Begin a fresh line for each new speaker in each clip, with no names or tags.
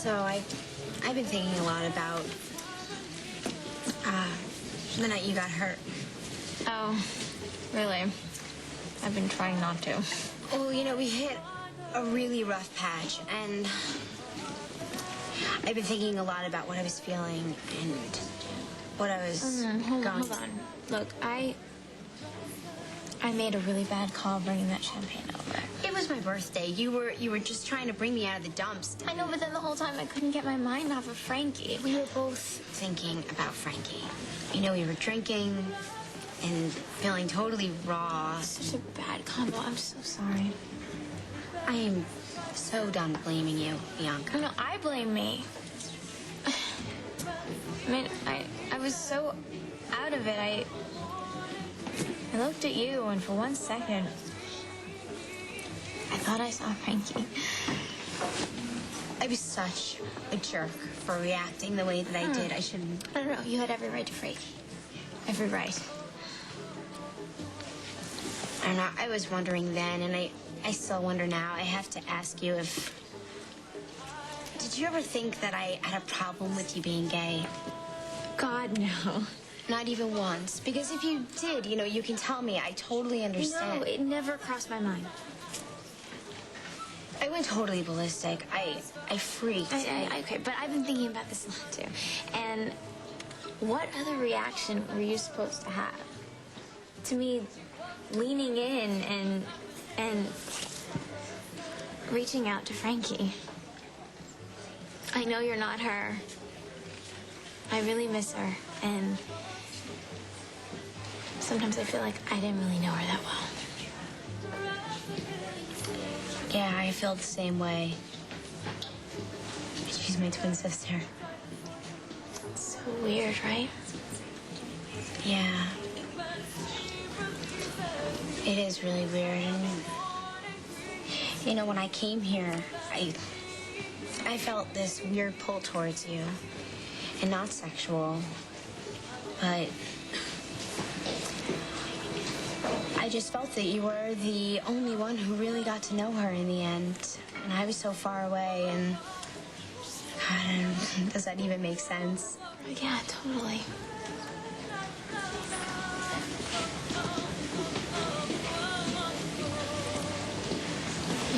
I've been thinking a lot about the night you got hurt.
Oh, really? I've been trying not to.
Well, you know, we hit a really rough patch, and I've been thinking a lot about what I was feeling and what I was
Hold on. Look, I made a really bad call bringing that champagne over.
It was my birthday. You were just trying to bring me out of the dumps.
I know, but then the whole time I couldn't get my mind off of Frankie.
We were both thinking about Frankie. You know, we were drinking and feeling totally raw.
Such a bad combo. I'm so sorry.
I am so done blaming you, Bianca.
No, I blame me. I mean, I was so out of it. I looked at you, and for 1 second, I thought I saw Frankie.
I was such a jerk for reacting the way that I did. I shouldn't.
No, you had every right to freak. Every right.
I don't know. I was wondering then, and I still wonder now. I have to ask you if... Did you ever think that I had a problem with you being gay?
God, no.
Not even once. Because if you did, you know, you can tell me. I totally understand.
No, it never crossed my mind.
I went totally ballistic. I freaked.
Okay, but I've been thinking about this a lot, too. And what other reaction were you supposed to have? To me, leaning in and reaching out to Frankie. I know you're not her. I really miss her, and sometimes I feel like I didn't really know her that well.
Yeah, I feel the same way. She's my twin sister.
It's so weird, right?
Yeah. It is really weird, and you know, when I came here, I felt this weird pull towards you, and not sexual, but I just felt that you were the only one who really got to know her in the end, and I was so far away, and God, does that even make sense?
Yeah, totally.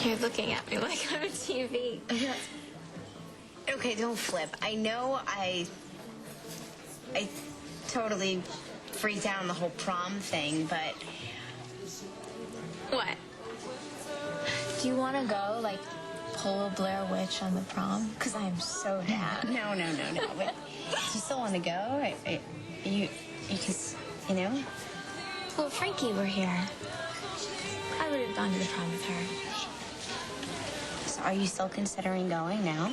You're looking at me like I'm a TV.
Okay, don't flip. I know I totally freaked out on the whole prom thing, but...
What? Do you want to go, like, pull a Blair Witch on the prom? Because I am so down.
No. But do you still want to go? You can, you know?
Well, if Frankie were here, I would have gone to the prom with her.
So are you still considering going now?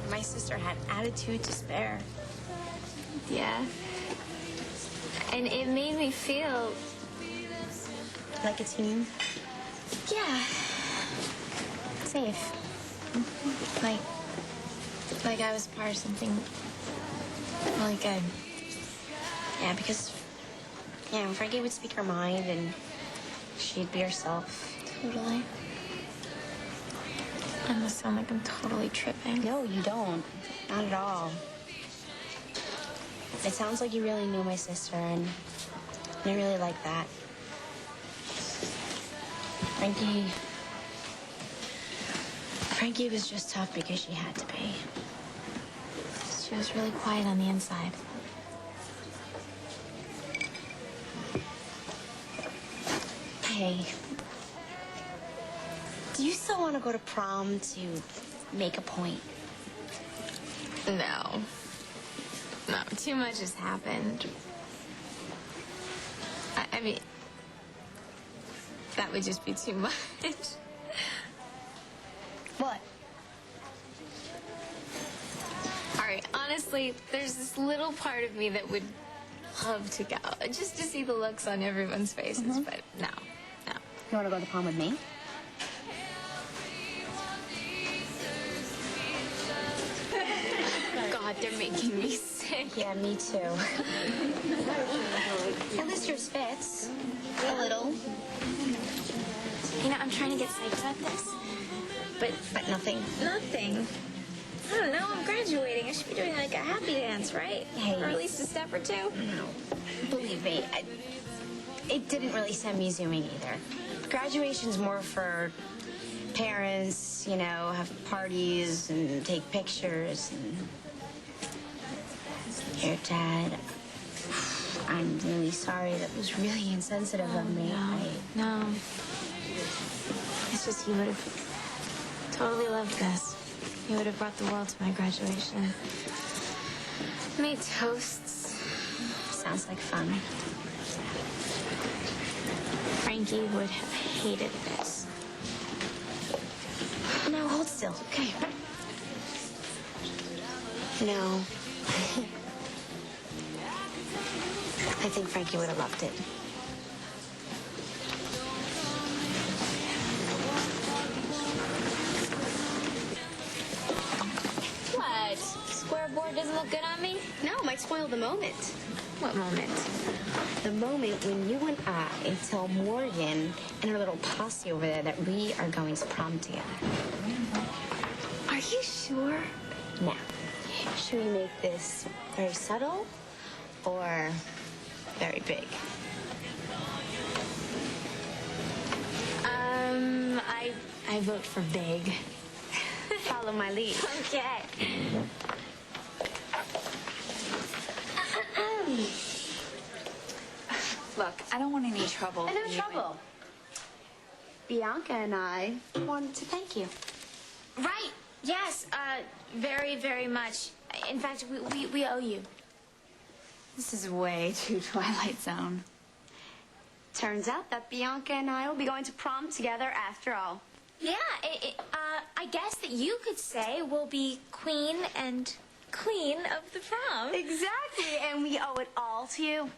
My sister had attitude to spare.
Yeah. And it made me feel...
Like a team?
Yeah. Safe. Like I was part of something really good.
Yeah, because, you know, Frankie would speak her mind and she'd be herself.
Totally. I must sound like I'm totally tripping.
No, you don't. Not at all. It sounds like you really knew my sister, and I really like that. Frankie was just tough because she had to be.
She was really quiet on the inside.
Hey, do you still want to go to prom to make a point?
No. No, too much has happened. I mean, that would just be too much.
What?
All right, honestly, there's this little part of me that would love to go, just to see the looks on everyone's faces, but no.
You want to go to the prom with me?
God, they're making me sick.
Yeah, me too. Well, this yours fits. A little.
trying to get psyched about this.
But nothing.
Nothing. I don't know, I'm graduating. I should be doing like a happy dance, right?
Hey.
Or at least a step or two.
No. Believe me, it didn't really send me zooming either. Graduation's more for parents, you know, have parties and take pictures. And... Here, Dad, I'm really sorry. That was really insensitive of me.
No. It's just he would have totally loved this. He would have brought the world to my graduation. Made toasts.
Sounds like fun.
Frankie would have hated this.
No, hold still. Okay. No. I think Frankie would have loved it.
What? Square board doesn't look good on me?
No, it might spoil the moment.
What moment?
The moment when you and I tell Morgan and her little posse over there that we are going to prom together.
Are you sure?
Now, should we make this very subtle or very big?
I vote for big.
Follow my lead.
Okay.
Look, I don't want any trouble.
No trouble. Bianca and I wanted to thank you.
Right. Yes. Very, very much. In fact, we owe you.
This is way too Twilight Zone.
Turns out that Bianca and I will be going to prom together after all.
Yeah. I guess that you could say we'll be queen and queen of the prom.
Exactly, and we owe it all to you.